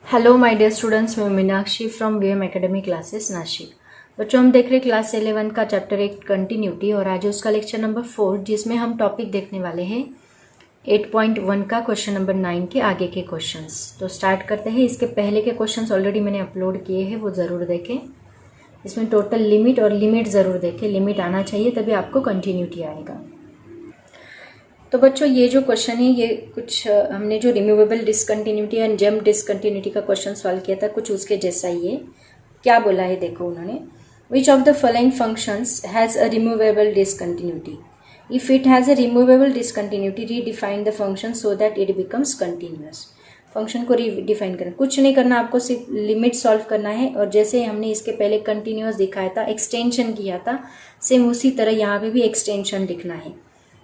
Hello my dear students, मैं Meenakshi from VM academy classes Nashik. बच्चों, हम देख रहे क्लास 11 का चैप्टर 8 कंटिन्यूटी और आज उसका लेक्चर नंबर 4 जिसमें हम टॉपिक देखने वाले हैं 8.1 का क्वेश्चन नंबर 9 के आगे के क्वेश्चंस। तो स्टार्ट करते हैं। इसके पहले के क्वेश्चंस ऑलरेडी मैंने अपलोड किए हैं, वो ज़रूर देखें। इसमें टोटल लिमिट और लिमिट ज़रूर देखें, लिमिट आना चाहिए तभी आपको कंटिन्यूटी आएगा। तो बच्चों, ये जो क्वेश्चन है ये कुछ हमने जो removable discontinuity and jump discontinuity का क्वेश्चन सॉल्व किया था, कुछ उसके जैसा ही है। क्या बोला है देखो उन्होंने, which of the following functions has a removable discontinuity. If it has a removable discontinuity redefine the function so that it becomes continuous. Function को रीडिफाइन करना, कुछ नहीं करना, आपको सिर्फ लिमिट सॉल्व करना है। और जैसे हमने इसके पहले कंटिन्यूअस दिखाया था, एक्सटेंशन किया था, सेम उसी तरह यहाँ पे भी एक्सटेंशन लिखना है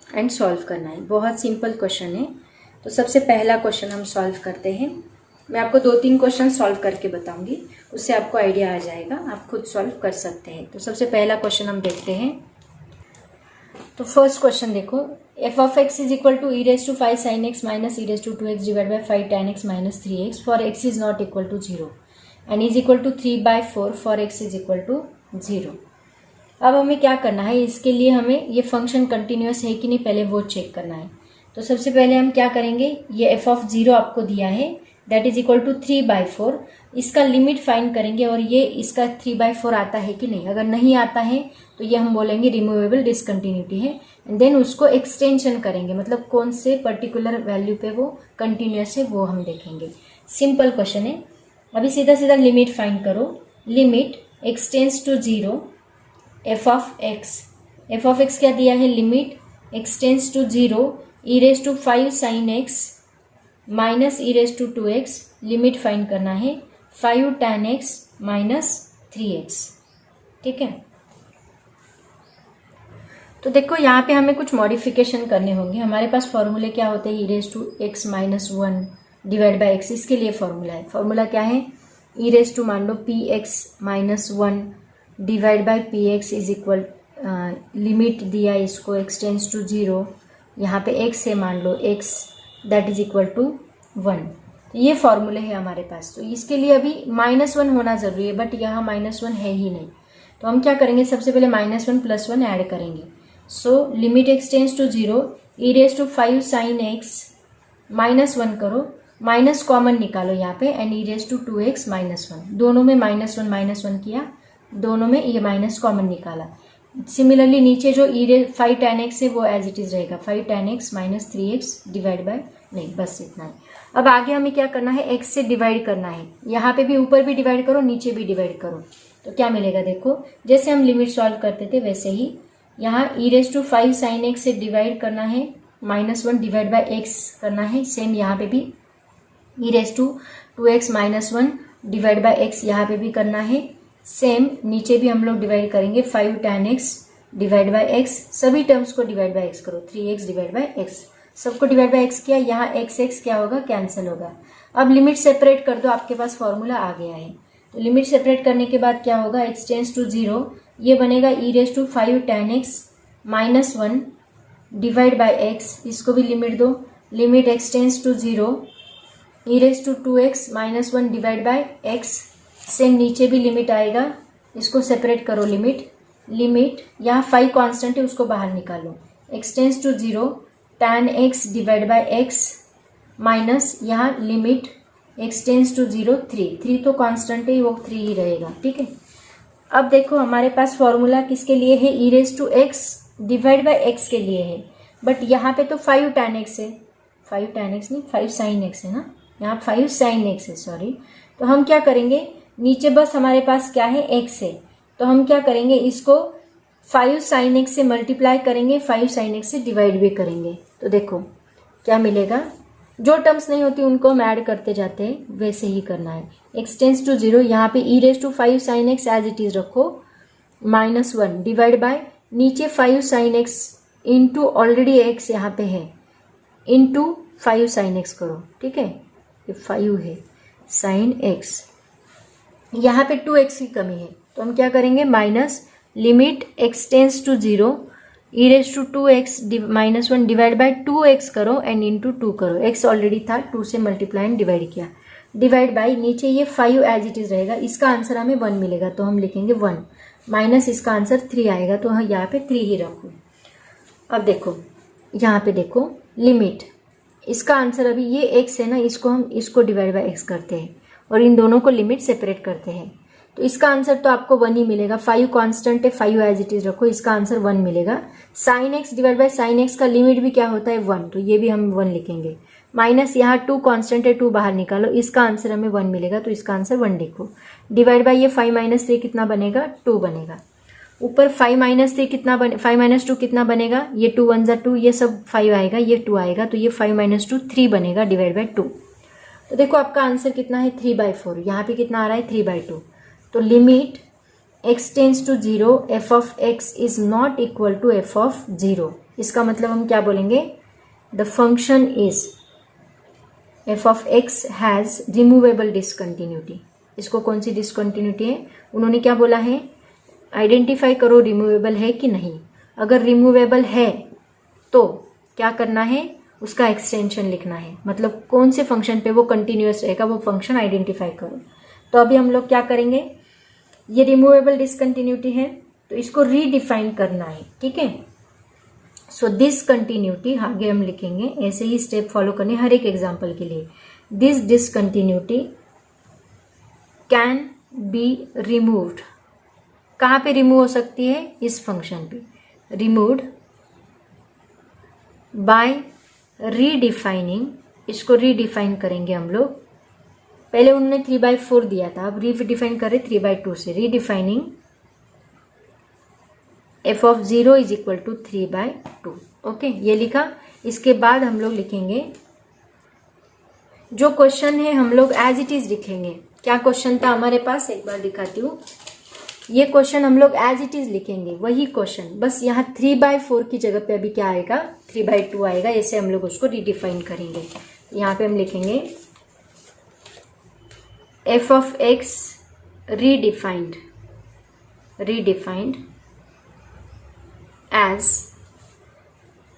एंड सॉल्व करना है। बहुत सिंपल क्वेश्चन है। तो सबसे पहला क्वेश्चन हम सॉल्व करते हैं। मैं आपको 2-3 क्वेश्चन सॉल्व करके बताऊंगी, उससे आपको आइडिया आ जाएगा, आप खुद सॉल्व कर सकते हैं। तो सबसे पहला क्वेश्चन हम देखते हैं। तो फर्स्ट क्वेश्चन देखो, f of x is equal to e raise to 5 sine x minus e raise to 2x divide by 5 tan x minus 3x for x is not equal to 0 and is equal to 3/4 for x is equal to 0। अब हमें क्या करना है, इसके लिए हमें ये function continuous है कि नहीं पहले वो चेक करना है। तो सबसे पहले हम क्या करेंगे, ये एफ ऑफ 0 आपको दिया है, दैट इज इक्वल टू 3/4। इसका लिमिट फाइंड करेंगे और ये इसका 3/4 आता है कि नहीं। अगर नहीं आता है तो ये हम बोलेंगे रिमूवेबल डिसकंटिन्यूटी है। एंड देन उसको एक्सटेंशन करेंगे, मतलब कौन से पर्टिकुलर वैल्यू पे वो कंटिन्यूअस है वो हम देखेंगे। सिंपल क्वेश्चन है। अभी सीधा सीधा लिमिट फाइंड करो। Limit x tends to 0 f of x क्या दिया है, limit x tends to 0 e raise to 5 sine x minus e raise to 2x। Limit find करना है 5 tan x माइनस 3x। ठीक है। तो देखो यहाँ पे हमें कुछ मॉडिफिकेशन करने होंगे। हमारे पास फॉर्मूले क्या होते हैं, e raise to x minus 1 divide by x. इसके लिए फॉर्मूला है। फॉर्मूला क्या है, ई रेज टू मान लो P x minus 1 divide by P x is equal, limit दिया इसको एक्स टेंड्स टू 0, यहाँ पे x है मान लो x that is equal to 1। ये फॉर्मूले है हमारे पास। तो इसके लिए अभी -1 होना जरूरी है, बट यहाँ -1 है ही नहीं। तो हम क्या करेंगे, सबसे पहले -1 + 1 ऐड करेंगे। So limit x tends to 0 e raise to 5 sine x -1 करो, माइनस कॉमन निकालो यहाँ पे, and e raise to 2x minus 1। दोनों में -1 किया, दोनों में ये माइनस कॉमन निकाला। सिमिलरली नीचे जो ई 5 tan x है वो एज इट इज रहेगा, 5 tan x minus 3x divide by, नहीं बस इतना है। अब आगे हमें क्या करना है, x से डिवाइड करना है। यहाँ पे भी ऊपर भी डिवाइड करो, नीचे भी डिवाइड करो, तो क्या मिलेगा देखो, जैसे हम लिमिट सॉल्व करते थे वैसे ही यहाँ ई रेज टू 5 साइन एक्स से डिवाइड करना है, -1 डिवाइड बाय x करना है। सेम यहाँ पे भी e raise to 2x minus 1 divide by x यहाँ पे भी करना है। सेम नीचे भी हम लोग डिवाइड करेंगे, 5 tan x divide by x। सभी टर्म्स को डिवाइड बाय x करो, 3x डिवाइड बाय x। सबको डिवाइड बाय x किया, यहाँ x क्या होगा, कैंसिल होगा। अब लिमिट सेपरेट कर दो, आपके पास फॉर्मूला आ गया है। तो लिमिट सेपरेट करने के बाद क्या होगा, x टेंड्स टू 0, ये बनेगा e raise to 5 tan x minus 1 divide by x। इसको भी लिमिट दो, limit x tends to 0 e raise to 2x minus 1 divide by x। Same नीचे भी लिमिट आएगा, इसको सेपरेट करो। लिमिट यहाँ 5 कांस्टेंट है, उसको बाहर निकालो, x tends to 0 tan x divide by x minus यहाँ लिमिट x टेंड्स टू 0 3 तो कांस्टेंट है, वो 3 ही रहेगा। ठीक है। अब देखो हमारे पास फॉर्मूला किसके लिए है, e raise to x divide by x के लिए है, बट यहाँ पे तो 5 tan x है, 5 tan x नहीं 5 sin x है ना, यहाँ 5 sin x है, सॉरी। तो हम क्या करेंगे, नीचे बस हमारे पास क्या है, x है, तो हम क्या करेंगे, इसको 5 sin x से मल्टीप्लाई करेंगे, 5 sin x से डिवाइड भी करेंगे। तो देखो क्या मिलेगा, जो टर्म्स नहीं होती उनको हम ऐड करते जाते हैं, वैसे ही करना है। x टेंड्स टू 0, यहाँ पे e raise to 5 sin x as it is रखो, -1 डिवाइड बाय नीचे 5 sin x into already x यहाँ पे है, इंटू 5 sin x करो। ठीक है, ये 5 है sin x, यहाँ पे 2x की कमी है, तो हम क्या करेंगे, minus limit x tends to 0 e raise to 2x minus 1 divide by 2x करो एंड इंटू 2 करो। x ऑलरेडी था, 2 से मल्टीप्लाई एंड डिवाइड किया, डिवाइड बाई नीचे ये 5 एज इट इज रहेगा, इसका आंसर हमें 1 मिलेगा तो हम लिखेंगे 1 माइनस इसका आंसर 3 आएगा तो हम यहाँ पे 3 ही रखो। अब देखो यहाँ पे देखो लिमिट, इसका आंसर अभी ये x है ना, इसको हम इसको डिवाइड बाई x करते हैं और इन दोनों को लिमिट सेपरेट करते हैं तो इसका आंसर तो आपको 1 ही मिलेगा। 5 कांस्टेंट है, 5 एज इट इज रखो, इसका आंसर 1 मिलेगा। Sine x divide by sine x का लिमिट भी क्या होता है 1, तो ये भी हम 1 लिखेंगे। माइनस यहाँ 2 कांस्टेंट है, 2 बाहर निकालो, इसका आंसर हमें 1 मिलेगा तो इसका आंसर 1 लिखो। डिवाइड बाई ये 5 माइनस 3 कितना बनेगा 2 बनेगा। ऊपर 5 माइनस 3 कितना बने 5 माइनस 2 कितना बनेगा, ये 2 1 2, ये सब 5 आएगा, ये 2 आएगा तो ये 5 माइनस 2 3 बनेगा डिवाइड बाई 2। तो देखो आपका आंसर कितना है 3/4। यहाँ पे कितना आ रहा है 3/2। तो limit x tends to 0 f of x is not equal to f of 0। इसका मतलब हम क्या बोलेंगे, the function is f of x has removable discontinuity. इसको कौन सी डिसकंटिन्यूटी है, उन्होंने क्या बोला है, आइडेंटिफाई करो रिमूवेबल है कि नहीं। अगर रिमूवेबल है तो क्या करना है, उसका एक्सटेंशन लिखना है, मतलब कौन से फंक्शन पे वो कंटिन्यूअस रहेगा वो फंक्शन आइडेंटिफाई करो। तो अभी हम लोग क्या करेंगे, ये रिमूवेबल डिसकंटिन्यूटी है तो इसको रीडिफाइन करना है, ठीक है। सो दिस कंटिन्यूटी आगे हम लिखेंगे, ऐसे ही स्टेप फॉलो करने हर एक एग्जाम्पल के लिए। This discontinuity can be removed. कहाँ पे रिमूव हो सकती है, इस फंक्शन पे। रिमूव्ड बाय रीडिफाइनिंग, इसको रीडिफाइन करेंगे हम लोग। पहले उन्होंने 3/4 दिया था, अब रीडिफाइन करें 3/2 से। Redefining f of 0 is equal to 3/2। Okay, ये लिखा। इसके बाद हम लोग लिखेंगे जो क्वेश्चन है हम लोग एज इट इज लिखेंगे। क्या क्वेश्चन था हमारे पास, एक बार दिखाती हूँ। ये क्वेश्चन हम लोग एज इट इज लिखेंगे, वही क्वेश्चन, बस यहाँ 3/4 की जगह पे अभी क्या आएगा 3/2 आएगा। ऐसे हम लोग उसको रीडिफाइन करेंगे। यहाँ पे हम लिखेंगे f of x redefined as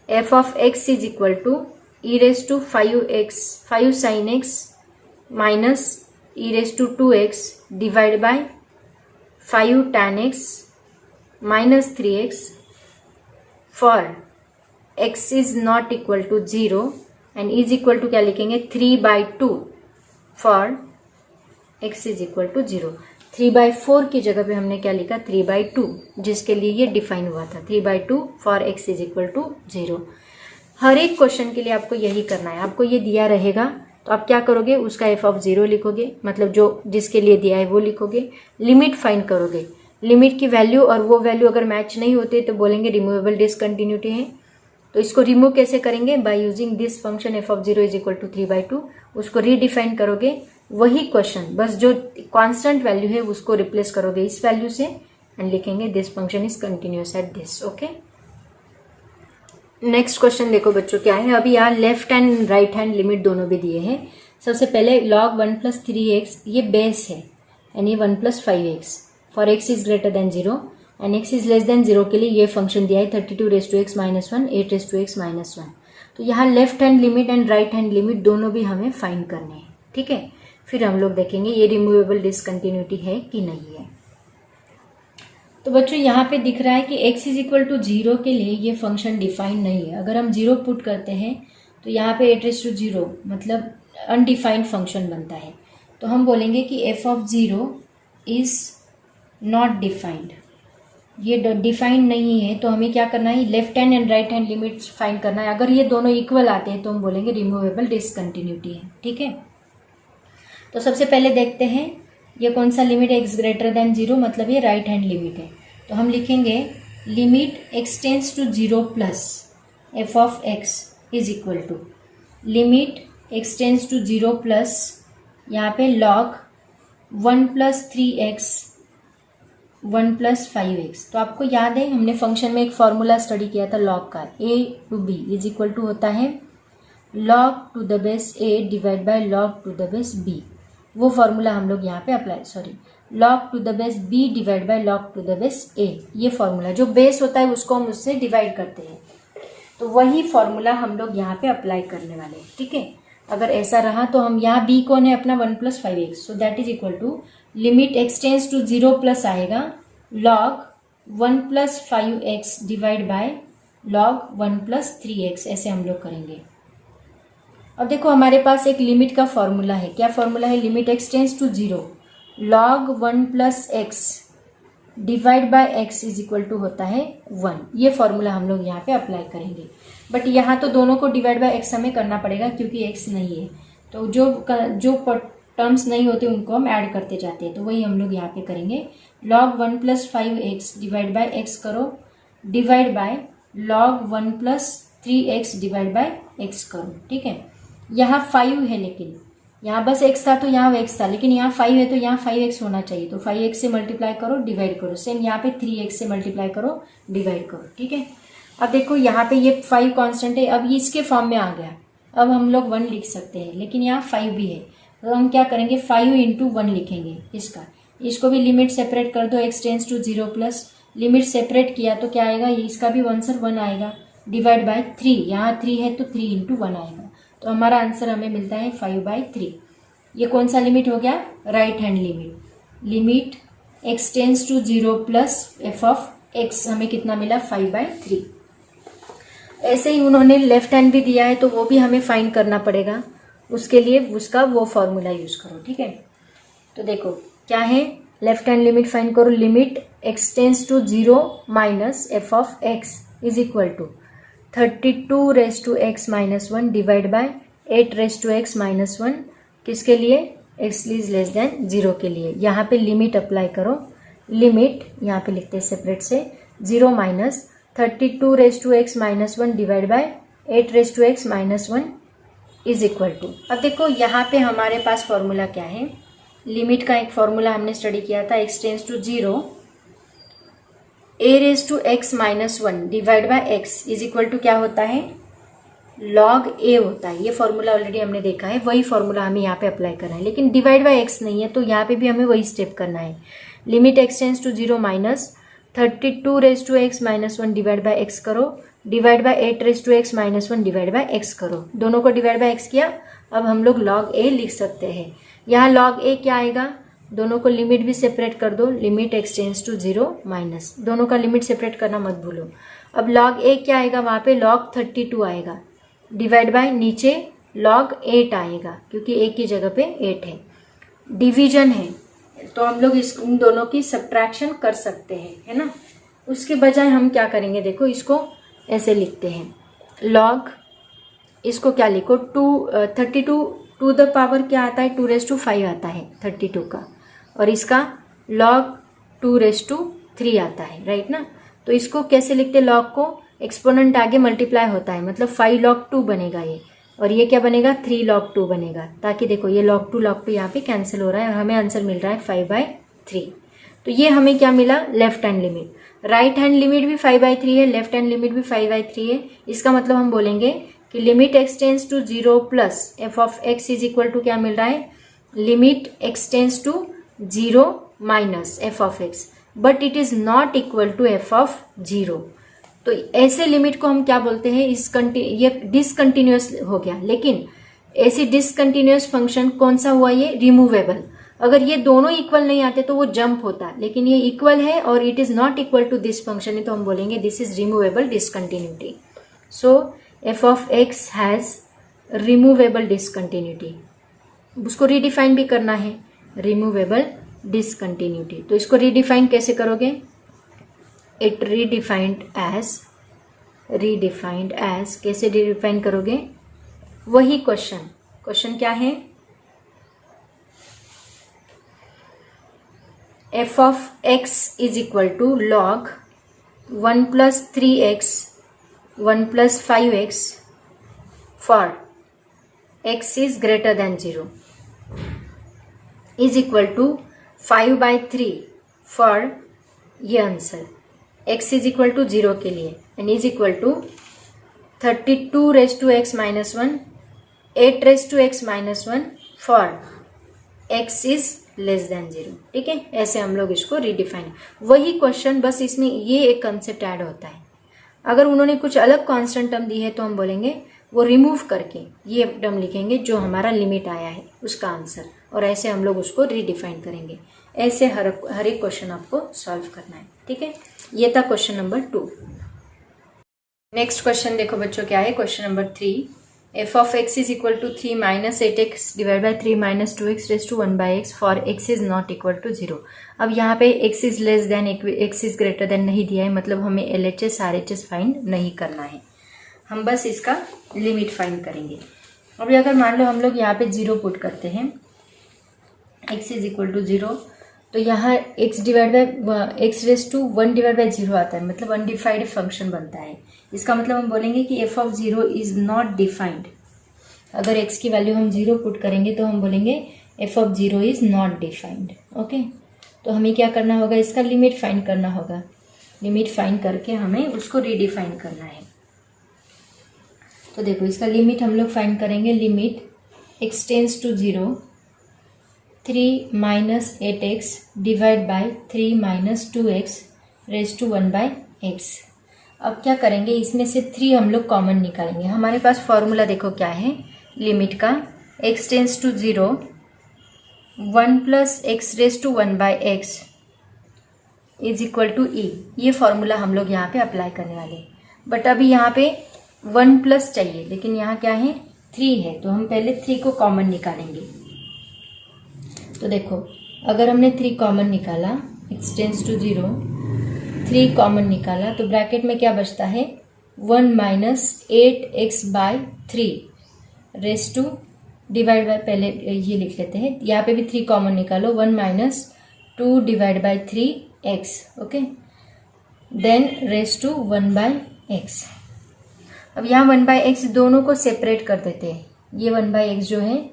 f of x is equal to e raised to 5 sin x minus e raised to 2x divided by 5 tan x minus 3x for x is not equal to 0 and is equal to क्या लिखेंगे 3/2 for x is equal to 0। 3/4 की जगह पे हमने क्या लिखा 3/2, जिसके लिए ये डिफाइन हुआ था 3/2 for x is equal to 0। हर एक क्वेश्चन के लिए आपको यही करना है। आपको ये दिया रहेगा तो आप क्या करोगे, उसका f ऑफ 0 लिखोगे, मतलब जो जिसके लिए दिया है वो लिखोगे। लिमिट फाइंड करोगे, लिमिट की वैल्यू और वो वैल्यू अगर मैच नहीं होते तो बोलेंगे रिमूवेबल डिसकंटिन्यूटी है। तो इसको रिमूव कैसे करेंगे, by using this function f of 0 is equal to 3/2। उसको रीडिफाइन करोगे, वही क्वेश्चन, बस जो कांस्टेंट वैल्यू है उसको रिप्लेस करोगे इस वैल्यू से एंड लिखेंगे this function is continuous at this. Okay, next question देखो बच्चों क्या है। अभी यहाँ left hand right hand limit दोनों भी दिए हैं। सबसे पहले log 1 + 3x ये बेस है यानी 1 + 5x for x is greater than 0 and x is less than 0 के लिए ये फंक्शन दिया है 32 x - 1 8 x - 1। तो यहाँ left hand limit and right hand limit दोनों भी हमें फाइंड करने हैं, ठीक है। फिर हम लोग देखेंगे ये रिमूवेबल डिसकंटिन्यूटी है कि नहीं है। तो बच्चों यहाँ पे दिख रहा है कि x इज इक्वल टू 0 के लिए ये फंक्शन डिफाइंड नहीं है। अगर हम 0 पुट करते हैं तो यहाँ पे 8 मतलब अनडिफाइंड फंक्शन बनता है। तो हम बोलेंगे कि f of 0 is not defined, ये डिफाइंड नहीं है। तो हमें क्या करना है, left hand and right hand limits find करना है। अगर ये दोनों इक्वल आते हैं तो हम बोलेंगे रिमूवेबल डिसकंटिन्यूटी है, ठीक है। तो सबसे पहले देखते हैं ये कौन सा लिमिट है, x ग्रेटर देन 0, मतलब ये राइट हैंड लिमिट है। तो हम लिखेंगे limit x tends to 0 plus f of x is equal to limit x tends to 0 plus यहाँ पे log 1 + 3x 1 + 5x। तो आपको याद है हमने फंक्शन में एक फॉर्मूला स्टडी किया था log का, a to b is equal to होता है log to the base a divide by log to the base b। वो फॉर्मूला हम लोग यहाँ पे apply log to the base b divide by log to the base a। ये formula जो base होता है उसको हम उससे डिवाइड करते हैं, तो वही फॉर्मूला हम लोग यहाँ पे अप्लाई करने वाले हैं, ठीक है। अगर ऐसा रहा तो हम यहाँ b कौन है अपना 1 + 5x, so that is equal to limit x tends to 0 plus आएगा log 1 + 5x divide by log 1 + 3x, ऐसे हम लोग करेंगे। अब देखो हमारे पास एक लिमिट का फॉर्मूला है, क्या फॉर्मूला है, limit x tends to 0 log 1 + x divide by x is equal to होता है 1। ये फॉर्मूला हम लोग यहाँ पे अप्लाई करेंगे, बट यहाँ तो दोनों को डिवाइड बाय x हमें करना पड़ेगा क्योंकि x नहीं है, तो जो टर्म्स नहीं होते उनको हम ऐड करते जाते हैं, तो वही हम लोग यहाँ पे करेंगे। log 1 + 5x divide by x करो, divide by log 1 + 3x divide by x करो, ठीक है। यहाँ 5 है, लेकिन यहाँ बस x था तो यहाँ x था, लेकिन यहाँ 5 है तो यहाँ 5x होना चाहिए, तो 5x से मल्टीप्लाई करो, डिवाइड करो। सेम यहाँ पे 3x से मल्टीप्लाई करो, डिवाइड करो, ठीक है। अब देखो यहाँ पे ये 5 कांस्टेंट है, अब ये इसके फॉर्म में आ गया, अब हम लोग 1 लिख सकते हैं, लेकिन यहाँ 5 भी है, तो हम क्या करेंगे 5 × 1 लिखेंगे इसका। इसको भी लिमिट सेपरेट कर दो, x tends to 0 plus, limit separate किया तो क्या आएगा, इसका भी आंसर 1 आएगा, डिवाइड बाय 3, यहाँ 3 है तो 3 × 1 आएगा, तो हमारा आंसर हमें मिलता है 5/3। ये कौन सा लिमिट हो गया, right hand limit. Limit x tends to 0 plus f(x) हमें कितना मिला 5/3। ऐसे ही उन्होंने लेफ्ट हैंड भी दिया है तो वो भी हमें फाइंड करना पड़ेगा, उसके लिए उसका वो फॉर्मूला यूज करो, ठीक है। तो देखो क्या है, लेफ्ट हैंड लिमिट फाइंड करो, limit x tends to 0 minus f(x) is equal to 32x - 1 divide by 8x - 1, किसके लिए, x इज लेस देन 0 के लिए। यहाँ पे लिमिट अप्लाई करो, लिमिट यहाँ पे लिखते हैं सेपरेट से 0 minus 32x - 1 divide by 8x - 1 is equal to. अब देखो यहाँ पे हमारे पास फॉर्मूला क्या है, लिमिट का एक फॉर्मूला हमने स्टडी किया था, x tends to 0 a(x - 1 divide by x is equal to क्या होता है, log a होता है। ये फॉर्मूला ऑलरेडी हमने देखा है, वही फॉर्मूला हमें यहाँ पे अप्लाई करना है, लेकिन डिवाइड बाय x नहीं है तो यहाँ पे भी हमें वही स्टेप करना है। Limit x tends to 0 minus 32x - 1 divide by x करो, divide by 8x - 1 divide by x करो, दोनों को डिवाइड बाय x किया। अब हम लोग log a लिख सकते हैं। यहाँ log a क्या आएगा, दोनों को लिमिट भी सेपरेट कर दो, limit x tends to 0 minus, दोनों का लिमिट सेपरेट करना मत भूलो। अब log a क्या आएगा, वहाँ पे log 32 आएगा, डिवाइड बाय नीचे log 8 आएगा, क्योंकि a की जगह पे 8 है। डिवीजन है तो हम लोग इन दोनों की सब्ट्रैक्शन कर सकते हैं, है ना। उसके बजाय हम क्या करेंगे, देखो इसको ऐसे लिखते हैं, log इसको क्या लिखो 32 टू द पावर क्या आता है 2⁵ आता है 32 का, और इसका log 2⁵ आता है, राइट ना। तो इसको कैसे लिखते हैं, log को एक्सपोनेंट आगे मल्टीप्लाई होता है, मतलब 5 log 2 बनेगा ये, और ये क्या बनेगा 3 log 2 बनेगा, ताकि देखो ये log 2 यहाँ पे कैंसिल हो रहा है और हमें आंसर मिल रहा है 5/3। तो ये हमें क्या मिला, left hand limit. Right hand limit भी 5/3 है, लेफ्ट हैंड लिमिट भी 5/3 है। इसका मतलब हम बोलेंगे कि limit x tends to 0 plus f(x) is equal to क्या मिल रहा है, limit x tends to 0 minus f(x), but it is not equal to f(0). तो ऐसे लिमिट को हम क्या बोलते हैं, ये डिसकंटिन्यूअस हो गया। लेकिन ऐसी डिसकंटिन्यूअस फंक्शन कौन सा हुआ, ये रिमूवेबल। अगर ये दोनों इक्वल नहीं आते तो वो जंप होता, लेकिन ये इक्वल है और it is not equal to this function है, तो हम बोलेंगे this is removable discontinuity. So f(x) has removable discontinuity. उसको रीडिफाइन भी करना है, रिमूवेबल डिसकंटिन्यूटी। तो इसको रीडिफाइन कैसे करोगे, इट रीडिफाइंड एज कैसे रीडिफाइन करोगे, वही क्वेश्चन क्या है, f(x) is equal to log 1 + 3x 1 + 5x for x is greater than 0 is equal to 5/3 for ये answer x is equal to 0 के लिए, and is equal to 32x - 1 8x - 1 for x is less than 0। ठीक है, ऐसे हम लोग इसको redefine, वही क्वेश्चन, बस इसमें ये एक कंसेप्ट ऐड होता है। अगर उन्होंने कुछ अलग कांस्टेंट टर्म दी है तो हम बोलेंगे वो रिमूव करके ये टर्म लिखेंगे जो हमारा लिमिट आया है उसका आंसर, और ऐसे हम लोग उसको रीडिफाइन करेंगे। ऐसे हर एक क्वेश्चन आपको सॉल्व करना है, ठीक है। ये था क्वेश्चन नंबर 2। नेक्स्ट क्वेश्चन देखो बच्चों क्या है, question number 3। f of x is equal to 3 minus 8x divided by 3 minus 2x raised to 1 by x for x is not equal to 0। अब यहाँ पे x is less than x is greater than नहीं दिया है, मतलब हमें LHS RHS find नहीं करना है, हम बस इसका लिमिट फाइंड करेंगे। अभी अगर मान लो हम लोग यहाँ पे 0 पुट करते हैं, x is equal to 0, तो यहाँ x divide by x raise to 1 divide by 0 आता है, मतलब अनडिफाइंड फंक्शन बनता है। इसका मतलब हम बोलेंगे कि f of 0 is not defined. अगर x की वैल्यू हम 0 पुट करेंगे तो हम बोलेंगे f of 0 is not defined. Okay, तो हमें क्या करना होगा, इसका लिमिट फाइंड करना होगा। लिमिट फाइंड करके हमें उसको रीडिफाइन करना है। तो देखो इसका लिमिट हम लोग फाइंड करेंगे। Limit x tends to 0 3 minus 8x divide by 3 minus 2x raise to 1 by x। अब क्या करेंगे, इसमें से 3 हम लोग कॉमन निकालेंगे। हमारे पास फॉर्मूला देखो क्या है लिमिट का, x tends to 0 1 plus x raise to 1 by x is equal to e. ये फॉर्मूला हम लोग यहाँ पे अप्लाई करने वाले हैं। बट अभी यहाँ पे 1 प्लस चाहिए, लेकिन यहाँ क्या है 3 है, तो हम पहले 3 को कॉमन निकालेंगे। तो देखो अगर हमने 3 कॉमन निकाला, x टेंस टू 0 3 कॉमन निकाला, तो ब्रैकेट में क्या बचता है 1 minus 8x by 3 raise to divide by, पहले ये लिख लेते हैं, यहाँ पे भी 3 कॉमन निकालो, 1 minus 2 divide by 3x। Okay, then raise to 1 by x। अब यहाँ 1 बाई एक्स दोनों को सेपरेट कर देते हैं। ये 1 बाई एक्स जो है,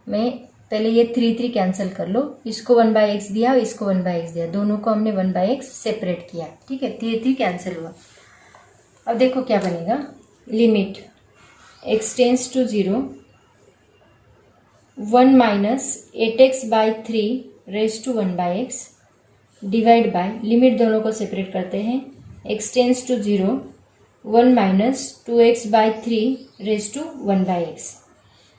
मैं पहले ये 3 कैंसिल कर लो, इसको 1 बाई एक्स दिया, इसको 1 बाई एक्स दिया, दोनों को हमने 1 बाई एक्स सेपरेट किया, ठीक है। 3 कैंसिल हुआ। अब देखो क्या बनेगा, limit x tends to 0 1 minus 8x by 3 raise to 1 by x divide by, limit दोनों को सेपरेट करते हैं, x tends to 0 1 minus 2x by 3 raise to 1 by x.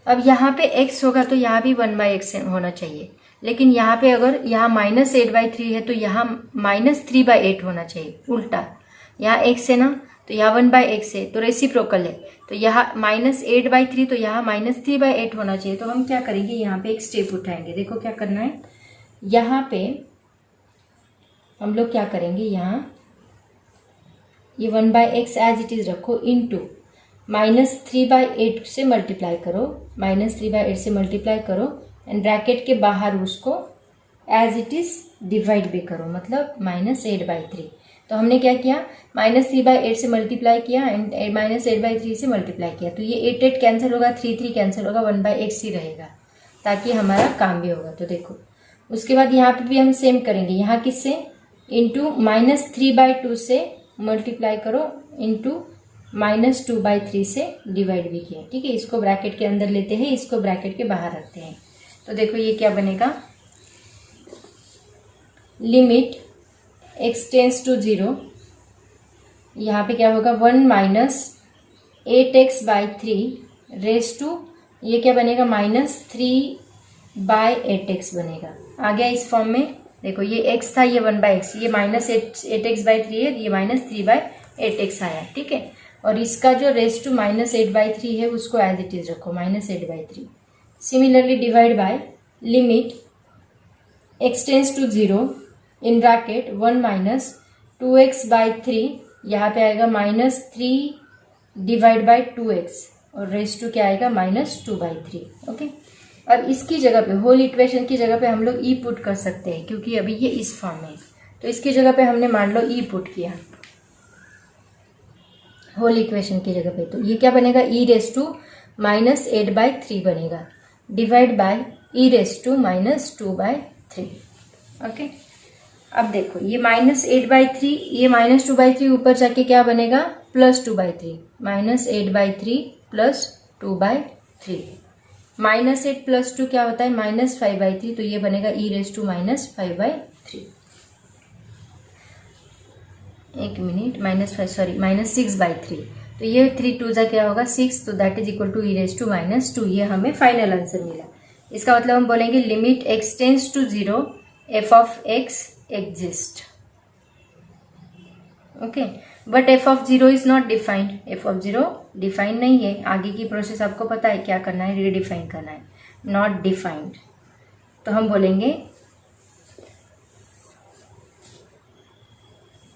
अब यहाँ पे x होगा तो यहाँ भी 1 बाई एक्स होना चाहिए, लेकिन यहाँ पे अगर यहाँ माइनस 8 बाई 3 है तो यहाँ माइनस 3 बाई 8 होना चाहिए, उल्टा। यहाँ x है ना, तो यहाँ 1 बाई एक्स है, तो रेसिप्रोकल है, तो यहाँ माइनस 8 बाई 3, तो यहाँ माइनस 3 बाई 8 होना चाहिए। तो हम क्या करेंगे, यहाँ पे एक स्टेप उठाएंगे। देखो क्या करना है, यहाँ पे हम लोग क्या करेंगे, यहाँ ये 1 by x as it is रखो, इनटू माइनस 3 बाई 8 से मल्टीप्लाई करो, माइनस 3 बाई 8 से मल्टीप्लाई करो, एंड ब्रैकेट के बाहर उसको एज इट इज डिवाइड भी करो, मतलब माइनस 8 बाई 3। तो हमने क्या किया, माइनस 3 बाई 8 से मल्टीप्लाई किया एंड माइनस 8 बाई 3 से मल्टीप्लाई किया, तो ये 8 कैंसिल होगा, 3 कैंसिल होगा, 1 बाई एक्स ही रहेगा, ताकि हमारा काम भी होगा। तो देखो उसके बाद यहाँ पे भी हम सेम करेंगे, यहाँ किससे, इंटू माइनस 3 बाई 2 से मल्टीप्लाई करो, इंटू माइनस 2 बाई 3 से डिवाइड भी किया, ठीक है। इसको ब्रैकेट के अंदर लेते हैं, इसको ब्रैकेट के बाहर रखते हैं। तो देखो ये क्या बनेगा, लिमिट x टेंस टू 0, यहाँ पे क्या होगा 1 minus 8x by 3 raise to, ये क्या बनेगा माइनस 3 बाई 8x बनेगा। आ गया इस फॉर्म में। देखो ये x था, ये 1 बाई एक्स, ये माइनस 8x बाई 3 है, ये माइनस 3 बाई 8x आया, ठीक है। और इसका जो रेज टू माइनस 8 बाई 3 है उसको एज इट इज रखो, minus 8 by 3। Similarly divide by limit x tends to 0 in bracket 1 minus 2x by 3, यहाँ पे आएगा माइनस 3 डिवाइड बाई 2x, और रेज टू क्या आएगा माइनस 2 बाई 3। ओके, अब इसकी जगह पे, होल इक्वेशन की जगह पे हम लोग e पुट कर सकते हैं, क्योंकि अभी ये इस फॉर्म में है। तो इसकी जगह पे हमने मान लो e पुट किया होल इक्वेशन की जगह पे, तो ये क्या बनेगा, e raise to minus 8 by 3 बनेगा, divide by e raise to minus 2 by 3। Okay, अब देखो ये माइनस 8 बाई 3, ये माइनस 2 बाई 3 ऊपर जाके क्या बनेगा plus 2 by 3, minus 8 by 3 plus 2 by 3। Minus 8 plus 2 क्या होता है माइनस 5 बाई 3, तो ये बनेगा e raise to minus 5 by 3। एक मिनट, माइनस 6 बाई 3, तो ये 3 2 क्या होगा 6, तो that is equal to e raise to minus 2। ये हमें फाइनल आंसर मिला। इसका मतलब हम बोलेंगे limit x tends to 0 f of x exist. Okay, but f of 0 is not defined. f of 0 defined नहीं है। आगे की प्रोसेस आपको पता है क्या करना है, रीडिफाइन करना है, नॉट डिफाइंड। तो हम बोलेंगे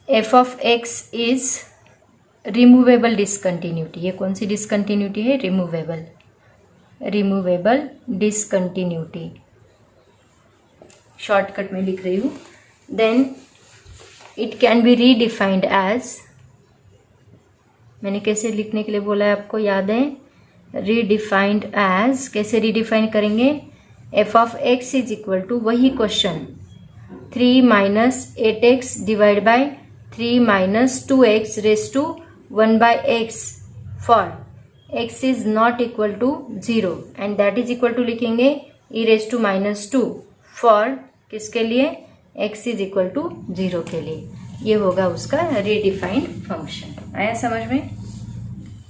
f of x is removable discontinuity. ये कौन सी डिसकंटिन्यूटी है? रिमूवेबल डिसकंटिन्यूटी, शॉर्टकट में लिख रही हूँ। Then it can be redefined as, मैंने कैसे लिखने के लिए बोला है आपको याद है? Redefined as. कैसे रीडिफाइन करेंगे? f of x is equal to, वही question, 3 minus 8x divide by 3 minus 2x raise to 1 by x for x is not equal to 0 and that is equal to लिखेंगे e raise to minus 2 for किसके लिए? x is equal to 0 के लिए। ये होगा उसका redefined function. आया समझ में?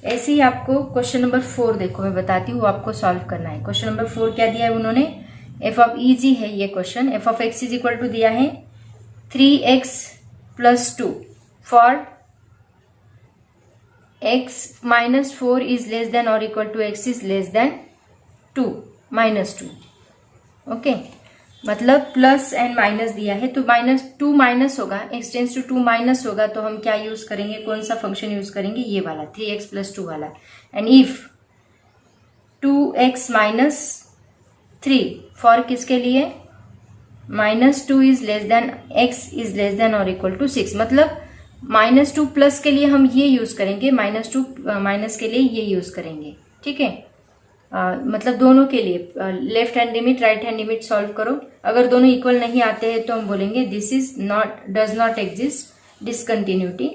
ऐसे ही आपको क्वेश्चन नंबर 4 देखो, मैं बताती हूँ, आपको सॉल्व करना है। क्वेश्चन नंबर 4 क्या दिया है उन्होंने? f ऑफ इजी है ये question. f of x is equal to दिया है 3x plus 2 for x minus 4 is less than और equal to x is less than 2 minus 2। Okay, मतलब प्लस एंड माइनस दिया है, तो माइनस 2 माइनस होगा, x टेंस टू 2 माइनस होगा, तो हम क्या यूज करेंगे? कौन सा फंक्शन यूज करेंगे? ये वाला 3x प्लस 2 वाला। And if 2x minus 3 for किसके लिए? Minus 2 is less then x is less than और इक्वल टू 6। मतलब माइनस 2 प्लस के लिए हम ये यूज करेंगे, माइनस 2 माइनस के लिए ये यूज करेंगे। ठीक है, मतलब दोनों के लिए left hand limit right hand limit solve करो। अगर दोनों इक्वल नहीं आते हैं तो हम बोलेंगे this is not, does not exist discontinuity,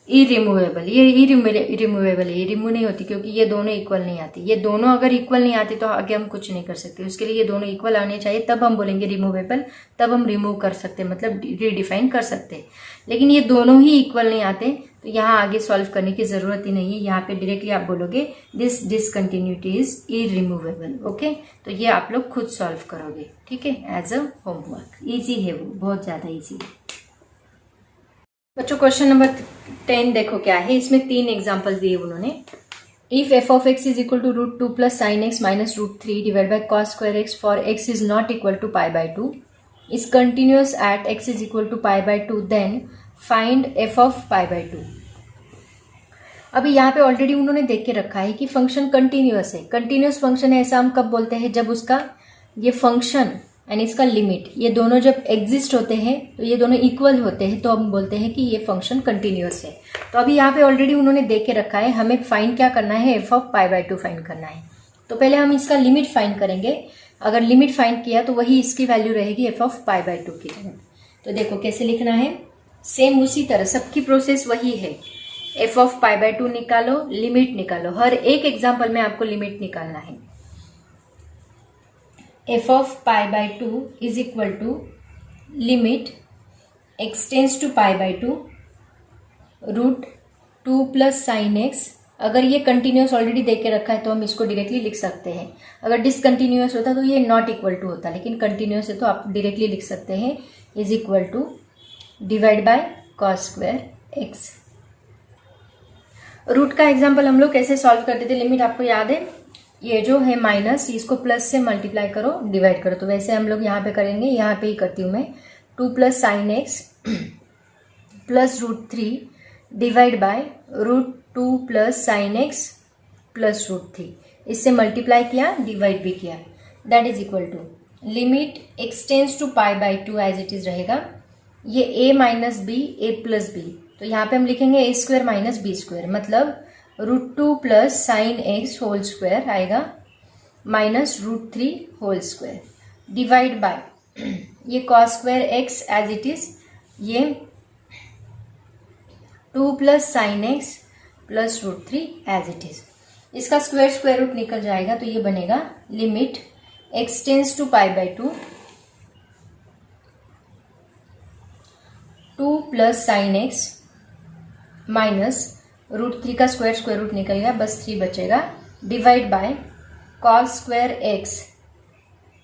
irremovable. ये इरिमूवेबल है, ये रिमूव नहीं होती क्योंकि ये दोनों इक्वल नहीं आती। ये दोनों अगर इक्वल नहीं आती तो आगे हम कुछ नहीं कर सकते। उसके लिए ये दोनों इक्वल आने चाहिए, तब हम बोलेंगे रिमूवेबल, तब हम रिमूव कर सकते, मतलब रीडिफाइन कर सकते। लेकिन ये दोनों ही इक्वल नहीं आते तो यहाँ आगे सॉल्व करने की जरूरत ही नहीं है। यहाँ पे डायरेक्टली आप बोलोगे दिस डिसकंटिन्यूटी इज इरिमूवेबल। ओके, तो ये आप लोग खुद सॉल्व करोगे। ठीक है, एज अ होमवर्क। इजी है वो, बहुत ज्यादा इजी है बच्चों। क्वेश्चन नंबर 10 देखो क्या है, इसमें 3 एग्जाम्पल दिए उन्होंने। If f of x is equal to √2 plus sine x minus √3 divide by cos square x for x is not equal to π/2 is continuous at x is equal to π/2, then find f of π/2। अभी यहाँ पे already उन्होंने देख के रखा है कि function continuous है। कंटिन्यूअस फंक्शन है ऐसा हम कब बोलते हैं? जब उसका ये फंक्शन एंड इसका लिमिट, ये दोनों जब एग्जिस्ट होते हैं तो ये दोनों इक्वल होते हैं, तो हम बोलते हैं कि ये फंक्शन कंटिन्यूअस है। तो अभी यहाँ पे ऑलरेडी उन्होंने देख के रखा है, हमें फाइंड क्या करना है? f ऑफ π/2 फाइंड करना है। तो पहले हम इसका लिमिट फाइंड करेंगे। अगर लिमिट फाइंड किया तो वही इसकी वैल्यू रहेगी f ऑफ π/2 की जगह। तो देखो कैसे लिखना है, सेम उसी तरह सबकी प्रोसेस वही है। f ऑफ π/2 निकालो, लिमिट निकालो। हर एक एग्जाम्पल में आपको लिमिट निकालना है। f of π/2 is equal to limit x tends to π/2 √2 plus sine x. अगर ये कंटिन्यूअस ऑलरेडी देख के रखा है तो हम इसको डायरेक्टली लिख सकते हैं। अगर डिसकंटिन्यूअस होता तो ये नॉट इक्वल टू होता, लेकिन कंटिन्यूअस है तो आप डायरेक्टली लिख सकते हैं is equal to divide by cos square x. Root का एग्जाम्पल हम लोग कैसे सॉल्व करते थे? लिमिट आपको याद है, ये जो है माइनस, इसको प्लस से मल्टीप्लाई करो, डिवाइड करो। तो वैसे हम लोग यहाँ पे करेंगे, यहाँ पे ही करती हूँ मैं। 2 plus sine x plus √3 divide by √2 plus sine x plus √3। इससे मल्टीप्लाई किया, डिवाइड भी किया, that is equal to limit x tends to π/2 as it is रहेगा। ये a minus B, a plus B, तो यहाँ पे हम लिखेंगे a square minus B square, मतलब √2 plus sine x whole square आएगा minus √3 whole square divide by ये cos square x as it is, ये 2 plus sine x plus √3 as it is. इसका स्क्वायर रूट निकल जाएगा तो ये बनेगा limit x tends to π/2 2 plus sine x minus √3 का स्क्वायर रूट निकल गया, बस 3 बचेगा, divide by cos square x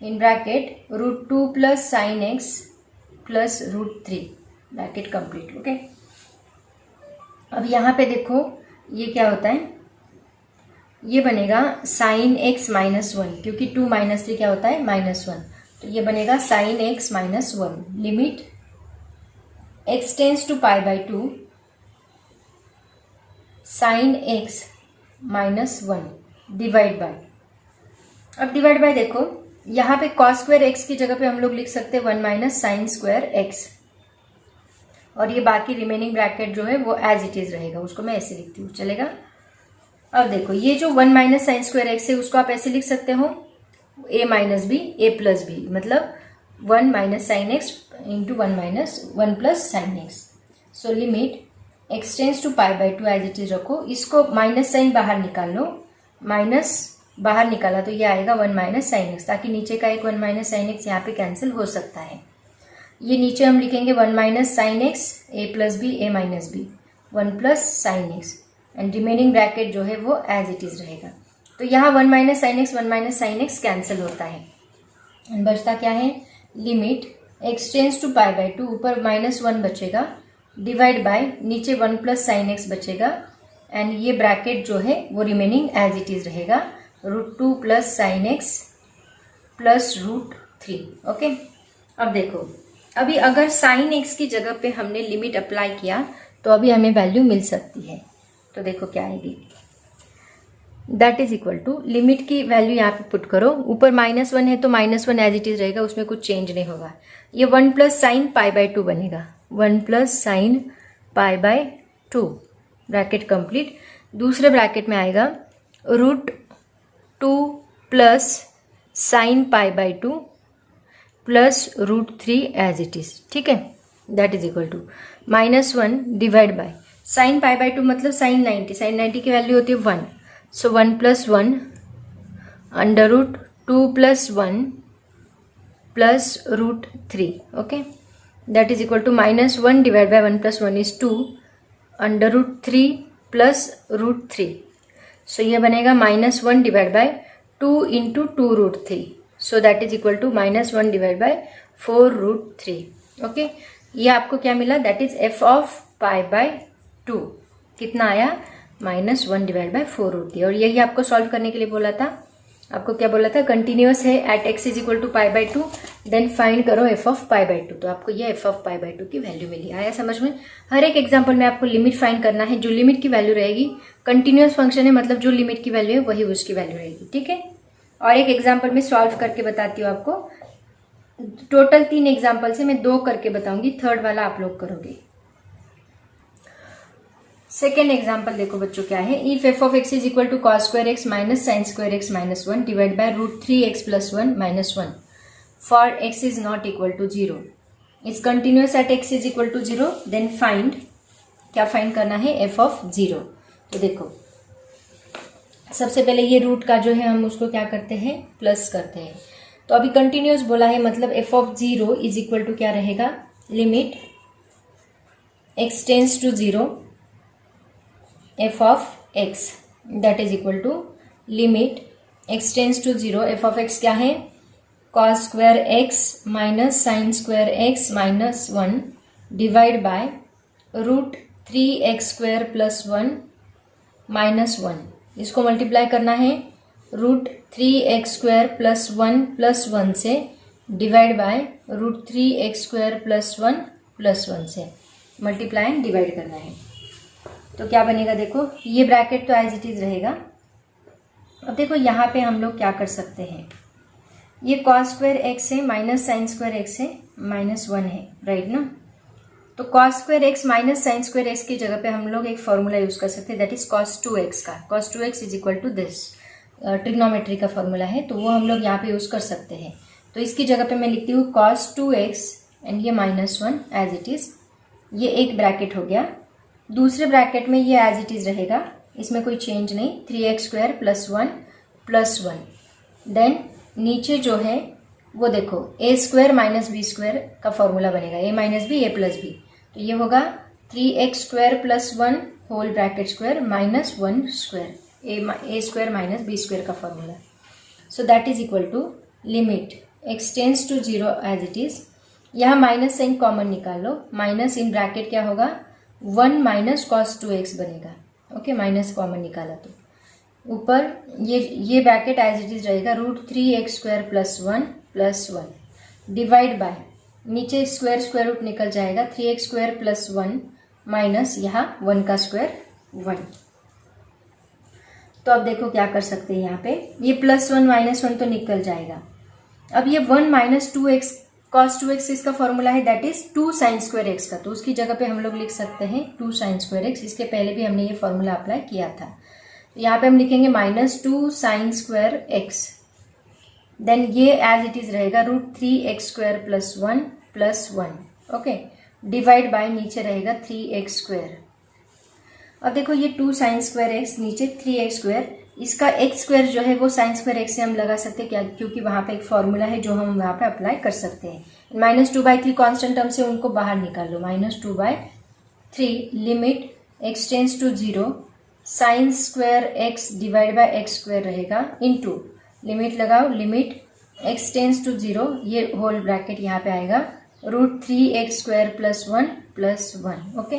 in bracket √2 plus sine x plus √3 bracket complete. Okay, अब यहाँ पे देखो ये क्या होता है, ये बनेगा साइन एक्स -1, क्योंकि 2 - 3 क्या होता है -1, तो ये बनेगा sine x -1 limit x tends to π/2 sine x -1 divide by, अब डिवाइड बाय देखो यहाँ पे कॉस स्क्वायर एक्स की जगह पे हम लोग लिख सकते हैं 1 - साइन स्क्वायर एक्स, और ये बाकी रिमेनिंग ब्रैकेट जो है वो एज इट इज रहेगा, उसको मैं ऐसे लिखती हूँ, चलेगा। अब देखो ये जो 1 - साइन स्क्वायर एक्स है उसको आप ऐसे लिख सकते हो a - b a + b, मतलब 1 - sine x into 1 plus sine x. So limit x tends to π/2 as it is रखो, इसको माइनस साइन बाहर निकाल लो, माइनस बाहर निकाला तो ये आएगा 1 - साइन एक्स, ताकि नीचे का एक 1 - साइन एक्स यहाँ पे कैंसिल हो सकता है। ये नीचे हम लिखेंगे 1 - sine x a + b a - b 1 plus sine x, and remaining bracket जो है वो एज इट इज रहेगा। तो यहाँ 1 - sine x 1 - sine x cancel होता है, एंड बचता क्या है, लिमिट x टेंस टू π/2, ऊपर -1 बचेगा, डिवाइड बाय नीचे 1 प्लस साइन एक्स बचेगा, एंड ये ब्रैकेट जो है वो रिमेनिंग एज इट इज रहेगा, √2 plus sine x plus √3। Okay, अब देखो अभी अगर साइन एक्स की जगह पे हमने लिमिट अप्लाई किया तो अभी हमें वैल्यू मिल सकती है, तो देखो क्या आएगी, that is equal to, limit की वैल्यू यहाँ पे पुट करो, ऊपर -1 है तो -1 एज इट इज रहेगा, उसमें कुछ चेंज नहीं होगा, ये 1 प्लस साइन π/2 बनेगा, 1 प्लस साइन π/2 ब्रैकेट कंप्लीट। दूसरे ब्रैकेट में आएगा √2 plus sine π/2 plus √3 as it is, ठीक है, that is equal to -1 divide by sine π/2 मतलब साइन 90, साइन 90 की वैल्यू होती है 1, so 1 plus 1 √2 plus 1 plus √3, okay, that is equal to -1 divide by 1 plus 1 is 2 √3 plus √3, so ये बनेगा -1 divide by 2 into 2 √3, so that is equal to -1 divide by 4 √3। Okay, ये आपको क्या मिला, दैट इज f ऑफ π/2 कितना आया, -1 डिवाइड बाय 4 √3, और यही आपको सॉल्व करने के लिए बोला था, आपको क्या बोला था, कंटिन्यूअस है at x is equal to π/2, then find करो f ऑफ π/2, तो आपको ये f ऑफ π/2 की वैल्यू मिली। आया समझ में? हर एक एग्जांपल में आपको लिमिट फाइंड करना है, जो लिमिट की वैल्यू रहेगी, कंटिन्यूअस फंक्शन है मतलब जो लिमिट की वैल्यू है वही उसकी वैल्यू रहेगी, ठीक है। और एक एग्जाम्पल में सॉल्व करके बताती हूँ आपको, टोटल 3 एग्जाम्पल से मैं 2 करके बताऊंगी, थर्ड वाला आप लोग करोगे। सेकेंड एग्जाम्पल देखो बच्चों क्या है, if f of x is equal to cos square x minus sine square x -1 divide by √3x + 1 -1 for x is not equal to 0 is continuous at x is equal to 0, then find, क्या find करना है, f of 0। तो देखो सबसे पहले ये root का जो है हम उसको क्या करते हैं, प्लस करते हैं, तो अभी कंटिन्यूअस बोला है मतलब f of 0 is equal to क्या रहेगा, limit x tends to 0 f of x that is equal to limit x tends to 0 f of x क्या है, cos square x minus sine square x -1 divide by √3x² + 1 -1, इसको multiply करना है √3x² + 1 + 1 से divide by √3x² + 1 + 1 से multiply and divide करना है। तो क्या बनेगा, देखो ये ब्रैकेट तो एज इट इज रहेगा। अब देखो यहाँ पे हम लोग क्या कर सकते हैं, ये cos स्क्वायर x है माइनस साइन स्क्वायर x है -1 है, राइट ना। तो cos square x minus sine square x की जगह पे हम लोग एक फॉर्मूला यूज कर सकते हैं, दैट इज cos 2x का, cos 2x is equal to this, trigonometry का फॉर्मूला है, तो वो हम लोग यहाँ पे यूज कर सकते हैं। तो इसकी जगह पे मैं लिखती हूँ cos 2x एंड ये -1 एज इट इज, ये एक ब्रैकेट हो गया। दूसरे ब्रैकेट में ये एज इट इज रहेगा, इसमें कोई चेंज नहीं, 3x² + 1 + 1, देन नीचे जो है वो देखो a² - b² का फॉर्मूला बनेगा, a - b a + b, तो ये होगा 3x² + 1 whole bracket square minus 1 square a square minus B square का formula. So that is equal to limit x tends to 0 as it is. यहाँ minus sign common निकाल लो, minus in bracket क्या होगा 1 minus cos 2x बनेगा। Okay, minus common निकाला तो ऊपर ये ब्रैकेट एज इट इज रहेगा √3x square plus 1 divide by नीचे स्क्वायर रूट निकल जाएगा 3x स्क्वायर प्लस 1 माइनस यहाँ 1 का स्क्वायर 1। तो अब देखो क्या कर सकते हैं, यहाँ पे ये +1 -1 तो निकल जाएगा। अब ये 1 माइनस 2x cos 2x इसका फॉर्मूला है, that is 2 sin square x का। तो उसकी जगह पे हम लोग लिख सकते हैं 2 sin स्क्वायर x। इसके पहले भी हमने ये फॉर्मूला अप्लाई किया था। तो यहाँ पे हम लिखेंगे -2 sin स्क्वायर x, देन ये एज इट इज रहेगा √3x square plus 1 okay, divide by नीचे रहेगा 3x स्क्वायर। अब देखो ये 2 sin स्क्वायर x नीचे 3x स्क्वायर, इसका x स्क्वायर जो है वो sin स्क्वायर x से हम लगा सकते हैं क्या, क्योंकि वहां पे एक फॉर्मूला है जो हम वहां पे अप्लाई कर सकते हैं। -2/3 कांस्टेंट टर्म से उनको बाहर निकाल लो, -2/3 limit x tends to 0 sin square x divide by x square रहेगा इनटू लिमिट लगाओ, लिमिट x टेंस टू 0 ये होल ब्रैकेट यहाँ पे आएगा √3x स्क्वायर प्लस 1 ओके।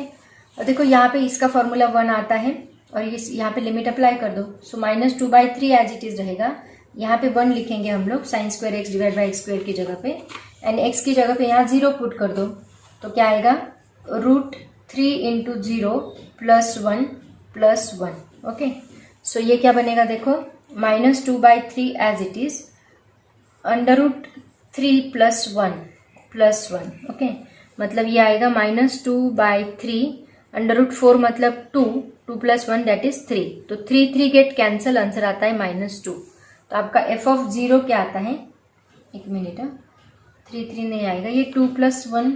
और देखो यहाँ पे इसका फॉर्मूला 1 आता है और इस यहाँ पे लिमिट अप्लाई कर दो। सो -2/3 एज इट इज रहेगा, यहाँ पे 1 लिखेंगे हम लोग sin square x divide by x square की जगह पे, एंड x की जगह पे यहाँ 0 पुट कर दो। तो क्या आएगा √3 इंटू 0 प्लस 1 ओके। सो ये क्या बनेगा देखो -2/3 as it is √3 plus 1 okay. मतलब ये आएगा -2/3 √4 मतलब 2 प्लस 1 दैट इज 3। तो 3 गेट कैंसिल, आंसर आता है -2। तो आपका f(0) क्या आता है, एक मिनट, 3 नहीं आएगा, ये 2 प्लस 1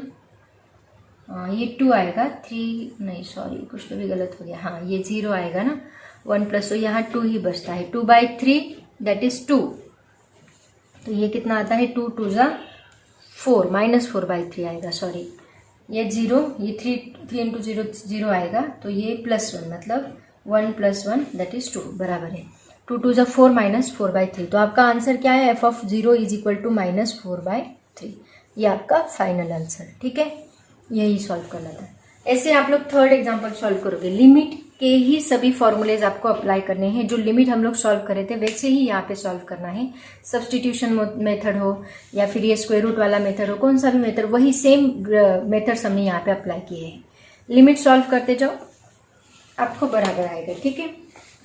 ये 2 आएगा, 3 नहीं, सॉरी कुछ तो भी गलत हो गया, हाँ ये 0 आएगा ना, 1 प्लस, तो यहाँ 2 ही बचता है, 2/3 दैट इज 2। तो ये कितना आता है 2 2 ज़ा 4 -4/3 आएगा, सॉरी ये 0, ये 3 इंटू 0 आएगा, तो ये +1 मतलब 1 + 1 दैट इज 2 बराबर है 2 2 ज़ा 4 -4/3। तो आपका आंसर क्या है, f(0) इज इक्वल टू -4/3। ये आपका फाइनल आंसर, ठीक है, यही सॉल्व करना था। ऐसे आप लोग थर्ड एग्जाम्पल सॉल्व करोगे, लिमिट के ही सभी फॉर्मूलेज आपको अप्लाई करने हैं, जो लिमिट हम लोग सॉल्व करे थे वैसे ही यहाँ पे सॉल्व करना है। सब्सटीट्यूशन मेथड हो या फिर ये स्क्वायर रूट वाला मेथड हो, कौन सा भी मेथड, वही सेम मेथड्स हमने यहाँ पे अप्लाई किए हैं। लिमिट सॉल्व करते जाओ, आपको बराबर आएगा, ठीक है।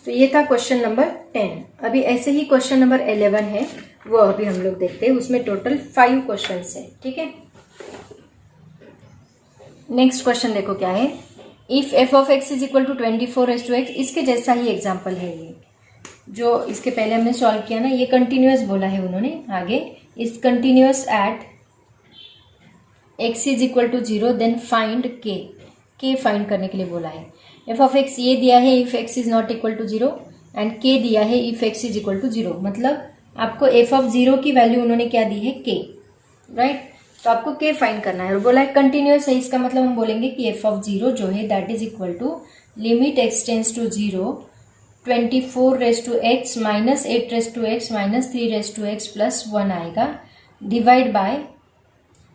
तो ये था क्वेश्चन नंबर 10। अभी ऐसे ही क्वेश्चन नंबर 11 है, वो अभी हम लोग देखते हैं, उसमें टोटल 5 क्वेश्चन है, ठीक है। नेक्स्ट क्वेश्चन देखो क्या है, if f(x) is equal to 24(x), इसके जैसा ही एग्जाम्पल है ये, जो इसके पहले हमने सॉल्व किया ना, ये कंटिन्यूअस बोला है उन्होंने, आगे is continuous at x is equal to 0 then find k find करने के लिए बोला है। f(x) ये दिया है if x is not equal to 0 and k दिया है if x is equal to 0, मतलब आपको f(0) की वैल्यू उन्होंने क्या दी है k, राइट। तो आपको k फाइंड करना है और बोला है कंटिन्यूअस है, इसका मतलब हम बोलेंगे कि f(0) जो है that is equal to limit x tends to 0 24(x) minus 8(x) minus 3(x) plus 1 आएगा, divide by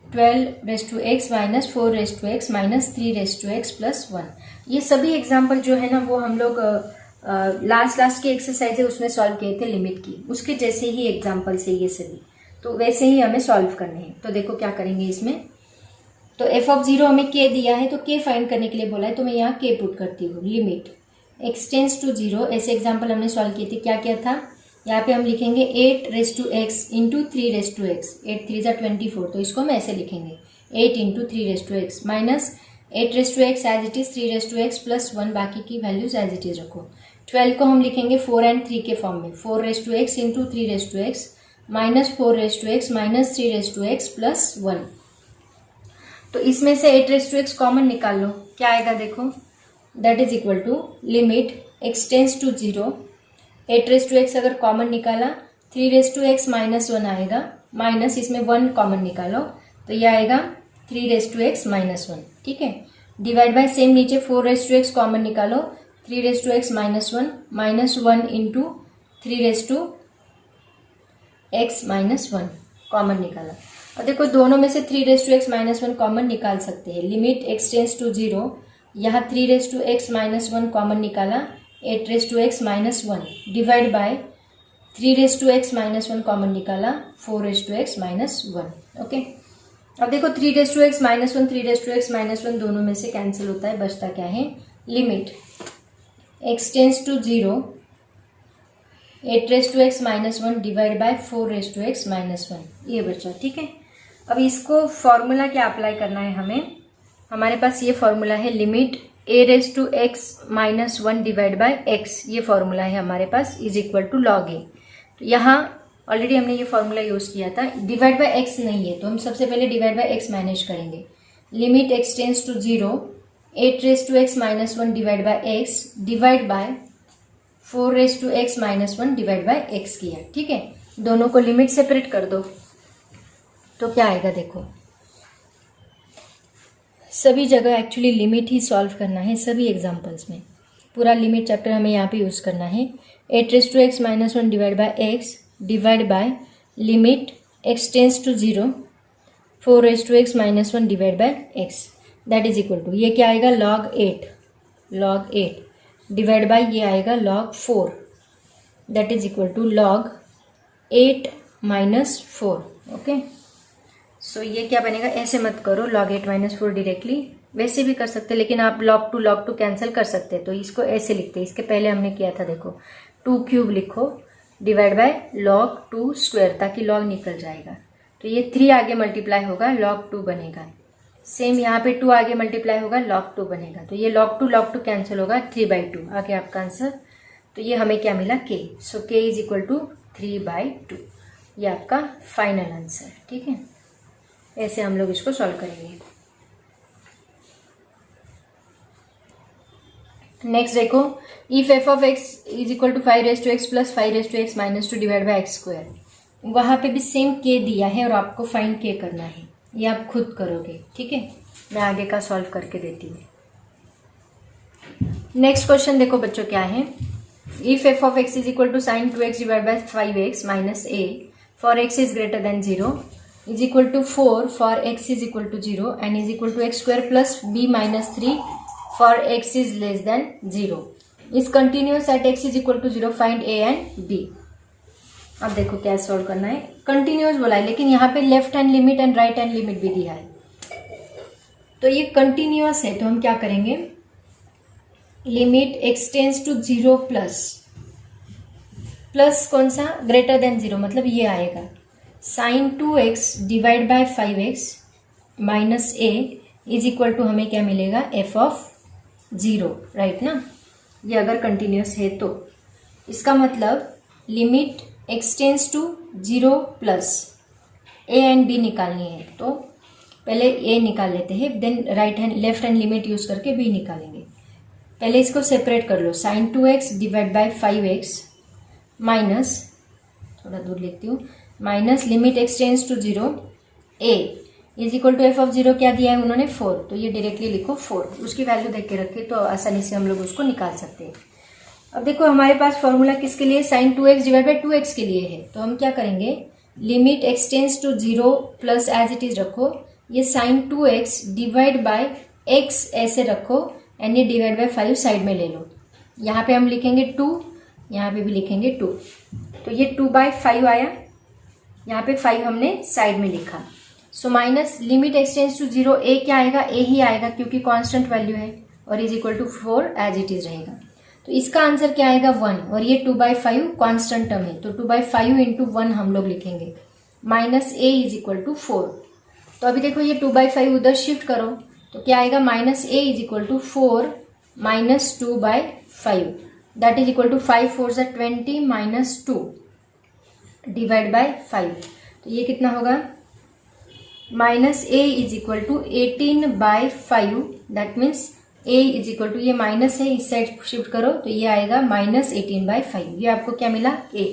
12(x) minus 4(x) minus 3(x) plus 1। ये सभी एग्जाम्पल जो है ना वो हम लोग लास्ट की एक्सरसाइज है उसमें सॉल्व किए थे लिमिट की, उसके जैसे ही एग्जाम्पल से ये सभी, तो वैसे ही हमें सॉल्व करने हैं। तो देखो क्या करेंगे इसमें, तो f(0) हमें k दिया है, तो k फाइंड करने के लिए बोला है, तो मैं यहाँ k पुट करती हूँ, लिमिट x टेंस टू 0। ऐसे एग्जाम्पल हमने सॉल्व किए थे, क्या क्या था, यहाँ पे हम लिखेंगे 8(x) इंटू 3(x), 8 3 ज़ा 24, तो इसको हम ऐसे लिखेंगे 8 into 3(x) minus 8(x) as it is 3(x) plus 1, बाकी की वैल्यूज एज इट इज रखो। 12 को हम लिखेंगे 4 and 3 के फॉर्म में, 4(x) into 3(x) minus 4(x) minus 3(x) plus 1। तो इसमें से 8(x) कॉमन निकाल लो, क्या आएगा देखो, that is equal to limit x tends to 0, 8(x) अगर कॉमन निकाला 3(x) माइनस 1 आएगा, माइनस इसमें 1 कॉमन निकालो, तो ये आएगा 3(x) माइनस 1, ठीक है। डिवाइड बाय सेम नीचे 4x कॉमन निकालो, 3x -1 -1 इंटू 3x -1 कॉमन निकाला। और देखो दोनों में से 3x -1 कॉमन निकाल सकते हैं। लिमिट x टेंस टू 0, यहाँ 3x -1 कॉमन निकाला, 8x -1 divide by 3x -1 common निकाला, 4x -1। ओके, अब देखो 3x -1 3x -1 दोनों में से कैंसिल होता है, बचता क्या है, limit x tends to 0, 8x -1 divide by 4x -1, ये बचा। ठीक है, अब इसको फॉर्मूला क्या अप्लाई करना है हमें, हमारे पास ये फॉर्मूला है limit a⁻x -1 divide by x, ये फॉर्मूला है हमारे पास, is equal to log a। तो यहाँ ऑलरेडी हमने ये फॉर्मूला यूज किया था। डिवाइड बाय x नहीं है तो हम सबसे पहले डिवाइड बाय x मैनेज करेंगे। Limit x tends to 0, 8x -1 divide by x divide by 4x -1 divide by x किया। ठीक है, दोनों को लिमिट सेपरेट कर दो तो क्या आएगा, देखो सभी जगह एक्चुअली लिमिट ही सॉल्व करना है, सभी एग्जांपल्स में पूरा लिमिट चैप्टर हमें यहाँ पे यूज करना है। 8x -1 divide by x divide by limit x tends to 0, 4x -1 divide by x, that is equal to, ये क्या आएगा, log 8 डिवाइड बाय ये आएगा log 4, that is equal to log 8 - 4। Okay, so ये क्या बनेगा, ऐसे मत करो log 8 - 4 डायरेक्टली, वैसे भी कर सकते हैं लेकिन आप log 2 कैंसिल कर सकते हैं, तो इसको ऐसे लिखते हैं। इसके पहले हमने किया था, देखो 2³ लिखो डिवाइड बाय log 2 स्क्वायर, ताकि log निकल जाएगा। तो ये 3 आगे मल्टीप्लाई होगा, log 2 बनेगा। सेम यहाँ पे 2 आगे मल्टीप्लाई होगा, log 2 बनेगा। तो ये log 2 कैंसिल होगा, 3/2 आगे आपका आंसर। तो ये हमें क्या मिला, k। So k is equal to 3/2, ये आपका फाइनल आंसर। ठीक है, ऐसे हम लोग इसको सॉल्व करेंगे। नेक्स्ट देखो, if f of x is equal to 5x plus 5x -2 divide by x square, वहां पे भी सेम k दिया है और आपको फाइंड k करना है, ये आप खुद करोगे। ठीक है, मैं आगे का सॉल्व करके देती हूँ। नेक्स्ट क्वेश्चन देखो बच्चों क्या है, if f of x is equal to sin 2x divide by 5x minus a for x is greater than 0 is equal to 4 for x is equal to 0 and is equal to x square plus b minus 3 for x is less than 0 is continuous at x is equal to 0, find a and b। अब देखो क्या solve करना है, continuous बोला है लेकिन यहाँ पे left hand limit and right hand limit भी दिया है, तो ये कंटिन्यूस है। तो हम क्या करेंगे, limit x tends to 0 plus कौन सा, ग्रेटर देन 0, मतलब ये आएगा sin 2x divide by 5x minus a is equal to, हमें क्या मिलेगा, f of 0, राइट ना। ये अगर कंटिन्यूस है तो इसका मतलब limit x tends to 0 plus a and b निकालनी है, तो पहले a निकाल लेते हैं, then right hand left hand limit use करके b निकालेंगे। पहले इसको सेपरेट कर लो, sin 2x divide by 5x minus, थोड़ा दूर लिखती हूँ, minus limit x tends to 0 a is equal to f of 0 क्या दिया है उन्होंने, 4, तो ये डायरेक्टली लिखो 4, उसकी वैल्यू देख के रखे तो आसानी से हम लोग उसको निकाल सकते हैं। अब देखो हमारे पास फॉर्मूला किसके लिए, sin 2x divide by 2x के लिए है, तो हम क्या करेंगे, limit x tends to 0 plus as it is रखो, ये sin 2x divide by x ऐसे रखो एंड ये डिवाइड बाय 5 साइड में ले लो। यहाँ पे हम लिखेंगे 2, यहाँ पे भी लिखेंगे 2, तो ये 2/5 आया, यहाँ पे 5 हमने साइड में लिखा। So minus limit x tends to 0 a क्या आएगा, a ही आएगा क्योंकि कांस्टेंट वैल्यू है, और is equal to 4 as it is रहेगा। तो इसका आंसर क्या आएगा, 1, और ये 2/5 कांस्टेंट टर्म है, तो 2/5 इंटू 1 हम लोग लिखेंगे, minus a is equal to 4। तो अभी देखो ये 2/5 उधर शिफ्ट करो तो क्या आएगा, minus a is equal to 4 minus 2/5, that is equal to 5 4 20 minus 2 divide by 5, तो ये कितना होगा, minus a is equal to 18/5, that means a is equal to, ये माइनस है इस साइड शिफ्ट करो तो ये आएगा माइनस 18/5, ये आपको क्या मिला, a।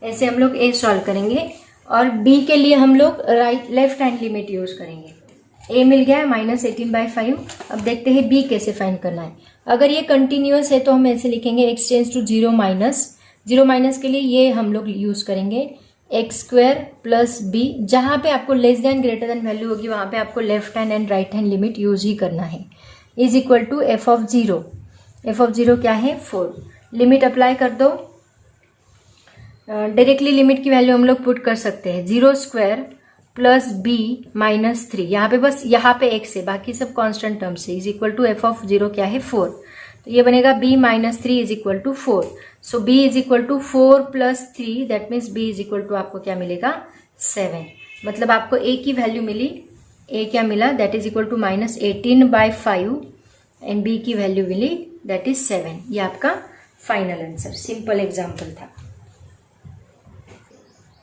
ऐसे हम लोग a सॉल्व करेंगे और b के लिए हम लोग लेफ्ट हैंड लिमिट यूज करेंगे। ए मिल गया है -18/5। अब देखते हैं बी कैसे फाइंड करना है। अगर ये कंटिन्यूअस है तो हम ऐसे लिखेंगे x टेंड्स टू 0 माइनस के लिए ये हम लोग यूज करेंगे x² प्लस बी। जहां पे आपको less than greater than value होगी वहां पे आपको left hand and right hand limit use ही करना है। Is equal to f of 0 क्या है 4। लिमिट अप्लाई कर दो। डायरेक्टली लिमिट की वैल्यू हम लोग पुट कर सकते हैं 0² प्लस बी -3। यहाँ पे बस यहाँ पे x है, बाकी सब कांस्टेंट टर्म्स है। Is equal to f of 0 क्या है 4। तो ये बनेगा b -3 is equal to 4। So b is equal to 4 plus 3, that means b is equal to आपको क्या मिलेगा 7। मतलब आपको a की वैल्यू मिली, a क्या मिला that is equal to -18/5 and b की वैल्यू मिली दैट इज 7। ये आपका फाइनल आंसर, सिंपल एग्जाम्पल था।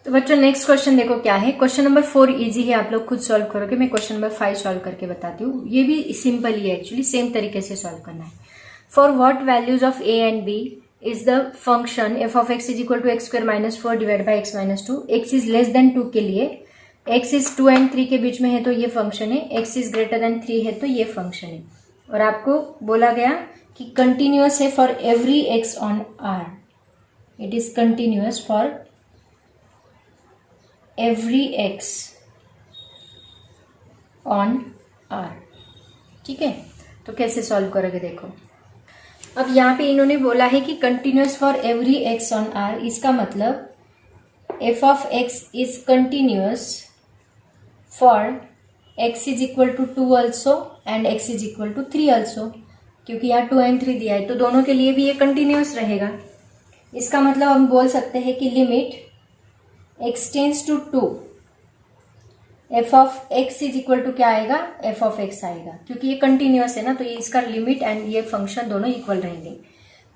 तो बच्चों नेक्स्ट क्वेश्चन देखो क्या है। क्वेश्चन नंबर 4 इजी है, आप लोग खुद सॉल्व करोगे। मैं क्वेश्चन नंबर 5 सॉल्व करके बताती हूँ। ये भी सिंपल ही है, एक्चुअली सेम तरीके से सॉल्व करना है। For what values of a and b is the function f of x is equal to x² -4 divide by x -2। x is less than 2 के लिए, x इज 2 एंड 3 के बीच में है तो ये फंक्शन है, x इज ग्रेटर देन 3 है तो ये फंक्शन है। और आपको बोला गया कि कंटिन्यूअस है for every x on r। It is continuous for every x on r। ठीक है, तो कैसे सॉल्व करोगे देखो। अब यहाँ पे इन्होंने बोला है कि continuous for every x on r। इसका मतलब f of x is continuous for x is equal to 2 also and x is equal to 3 also, क्योंकि यहाँ 2 एंड 3 दिया है तो दोनों के लिए भी ये कंटिन्यूअस रहेगा। इसका मतलब हम बोल सकते हैं कि limit x tends to 2 f of x is equal to क्या आएगा f ऑफ x आएगा, क्योंकि ये कंटिन्यूअस है ना, तो ये इसका लिमिट एंड ये फंक्शन दोनों इक्वल रहेंगे।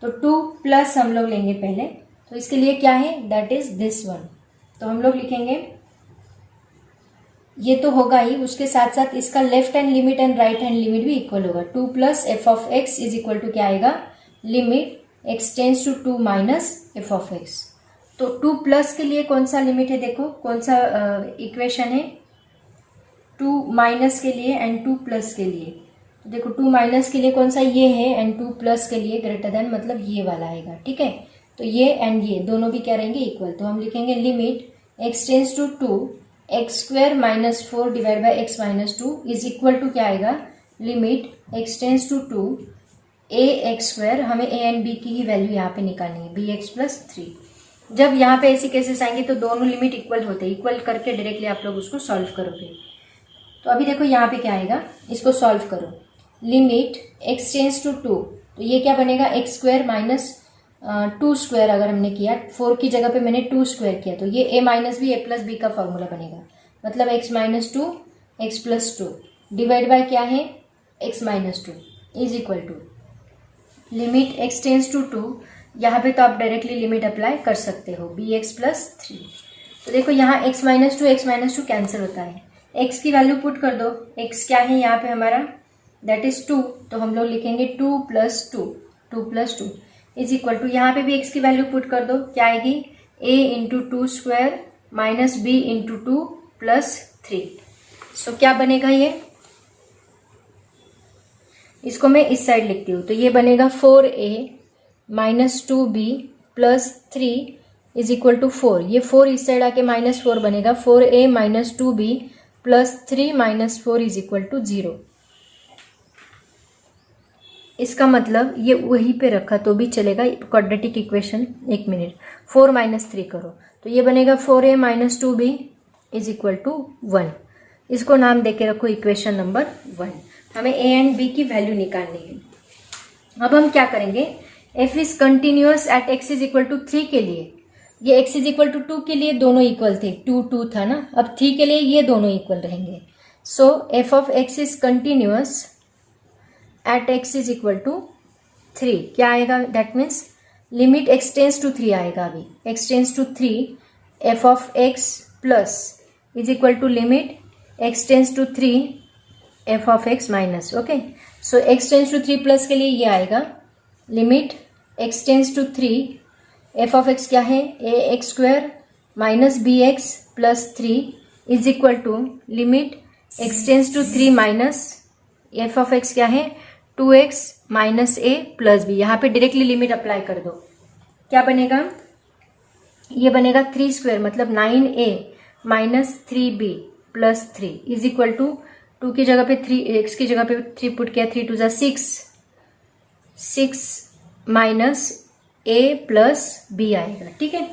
तो 2 प्लस हम लोग लेंगे पहले, तो इसके लिए क्या है दैट इज दिस वन। तो हम लोग लिखेंगे ये तो होगा ही, उसके साथ साथ इसका left hand limit and right hand limit भी इक्वल होगा। 2 plus f of x is equal to क्या आएगा limit x tends to 2 minus f of x. तो 2 प्लस के लिए कौन सा लिमिट है, देखो कौन सा इक्वेशन है, 2 माइनस के लिए एंड 2 प्लस के लिए। तो देखो 2 माइनस के लिए कौन सा ये है एंड 2 प्लस के लिए ग्रेटर देन मतलब ये वाला आएगा। ठीक है, तो ये एंड ये दोनों भी क्या रहेंगे इक्वल। तो हम लिखेंगे limit x tends to 2 x square minus 4 divide by x minus 2 is equal to क्या आएगा limit x tends to 2 a x square. हमें ए एंड बी की ही वैल्यू यहाँ पे निकालनी है, बी एक्स प्लस 3। जब यहाँ पे ऐसी केसेस आएंगे तो दोनों लिमिट इक्वल होते हैं, इक्वल करके डायरेक्टली आप लोग उसको सॉल्व करोगे। तो अभी देखो यहाँ पे क्या आएगा, इसको सॉल्व करो। लिमिट एक्स टेंड्स टू 2, तो ये क्या बनेगा एक्स स्क्वायर माइनस 2 स्क्वायर। अगर हमने किया 4 की जगह पे मैंने 2 स्क्वायर किया तो ये a minus b a plus b का फॉर्मूला बनेगा, मतलब x minus 2 x plus 2 divide by क्या है x minus 2 is equal to limit x tends to 2। यहाँ पे तो आप डायरेक्टली लिमिट अप्लाई कर सकते हो बी एक्स प्लस 3। तो देखो यहाँ x माइनस 2 कैंसिल होता है, x की वैल्यू पुट कर दो। x क्या है यहाँ पे हमारा दैट इज 2, तो हम लोग लिखेंगे 2 प्लस 2 इज इक्वल टू यहाँ पे भी x की वैल्यू पुट कर दो, क्या आएगी a into 2 square minus b into 2 plus 3। So क्या बनेगा ये, इसको मैं इस साइड लिखती हूँ, तो ये बनेगा 4a minus 2b plus 3 is equal to 4। ये 4 इस साइड आके माइनस 4 बनेगा, 4a minus 2b plus 3 minus 4 is equal to 0। इसका मतलब ये वहीं पे रखा तो भी चलेगा, क्वाड्रेटिक इक्वेशन। एक मिनट, 4 माइनस 3 करो तो ये बनेगा 4a minus 2b is equal to 1। इसको नाम देके रखो इक्वेशन नंबर 1। हमें a एंड b की वैल्यू निकालनी है। अब हम क्या करेंगे, f is continuous at x is equal to 3 के लिए, ये x इज इक्वल टू 2 के लिए दोनों इक्वल थे, 2 था ना, अब 3 के लिए ये दोनों इक्वल रहेंगे। So f of x is continuous at x is equal to 3 क्या आएगा, that means limit x tends to 3 आएगा। अभी x tends to 3 f of x plus is equal to limit x tends to 3 f of x minus. Okay, so x tends to 3 plus के लिए ये आएगा limit x tends to 3 f of x क्या है a x square minus b x plus 3 is equal to limit x tends to 3 minus f of x क्या है 2x minus ए plus B. यहाँ पे डायरेक्टली लिमिट अप्लाई कर दो, क्या बनेगा, ये बनेगा 3 स्क्वायर मतलब 9a minus 3b plus 3 is equal to 2 की जगह पे 3 x की जगह पे 3 पुट किया 3 2 6 माइनस a प्लस b आएगा। ठीक है,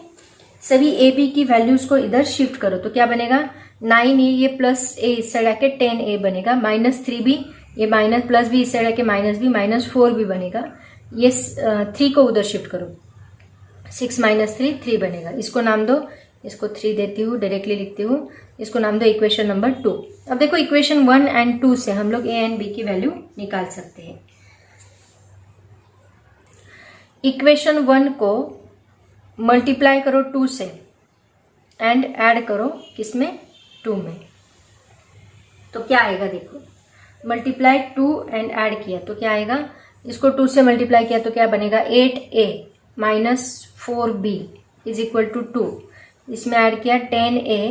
सभी ए बी की वैल्यूज को इधर शिफ्ट करो तो क्या बनेगा 9a ये प्लस ए इस साइड आके 10a बनेगा माइनस 3b ये माइनस प्लस बी इस साइड आके माइनस बी माइनस 4b बनेगा। ये 3 को उधर शिफ्ट करो 6 माइनस 3 बनेगा। इसको नाम दो, इसको 3 देती हूँ, डायरेक्टली लिखती हूँ, इसको नाम दो इक्वेशन नंबर 2। अब देखो इक्वेशन 1 एंड 2 से हम लोग ए एंड बी की वैल्यू निकाल सकते हैं। इक्वेशन 1 को मल्टीप्लाई करो 2 से एंड ऐड करो किसमें 2 में, तो क्या आएगा देखो, मल्टीप्लाई 2 एंड ऐड किया तो क्या आएगा, इसको 2 से मल्टीप्लाई किया तो क्या बनेगा 8a minus 4b is equal to 2, इसमें ऐड किया 10a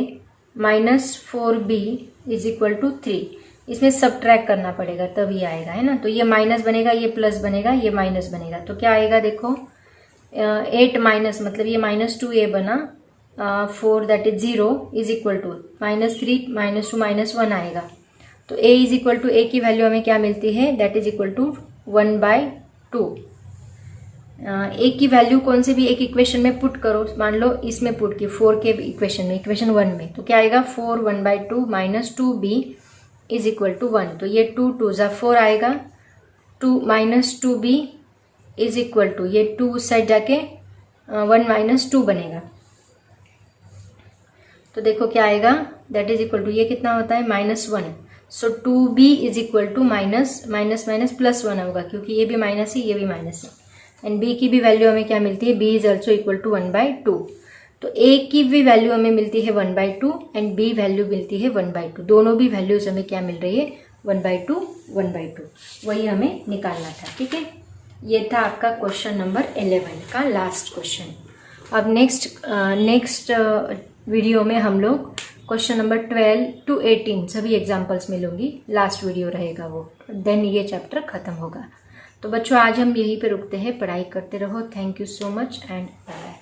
minus 4b is equal to 3, इसमें सब्ट्रैक्ट करना पड़ेगा तभी आएगा, है ना। तो ये माइनस बनेगा, ये प्लस बनेगा, ये माइनस बनेगा, तो क्या आएगा देखो 8 माइनस मतलब ये माइनस 2a बना 4 that is 0 is equal to minus 3 minus 2 minus 1 आएगा। तो a is equal to a की वैल्यू हमें क्या मिलती है that is equal to 1/2। a की वैल्यू कौन से भी एक इक्वेशन में पुट करो, मान लो इसमें पुट की 4 के इक्वेशन में इक्वेशन 1 में, तो क्या आएगा 4 1/2 minus 2b is equal to 1, तो ये 2 2 जा 4 आएगा, 2 minus 2b is equal to ये 2 उस साइड जाके 1 माइनस 2 बनेगा। तो देखो क्या आएगा दैट इज इक्वल टू ये कितना होता है -1, so 2b is equal to minus minus minus plus 1 होगा क्योंकि ये भी माइनस है ये भी माइनस है, एंड b की भी वैल्यू हमें क्या मिलती है b is also equal to 1/2। तो a की भी वैल्यू हमें मिलती है 1/2 एंड b वैल्यू मिलती है 1/2, दोनों भी वैल्यूज हमें क्या मिल रही है 1/2, वही हमें निकालना था। ठीक है, ये था आपका क्वेश्चन नंबर 11 का लास्ट क्वेश्चन। अब नेक्स्ट वीडियो में हम लोग क्वेश्चन नंबर 12 to 18 सभी एग्जाम्पल्स में लूँगी, लास्ट वीडियो रहेगा वो, देन ये चैप्टर खत्म होगा। तो बच्चों आज हम यहीं पे रुकते हैं, पढ़ाई करते रहो। Thank you so much and bye.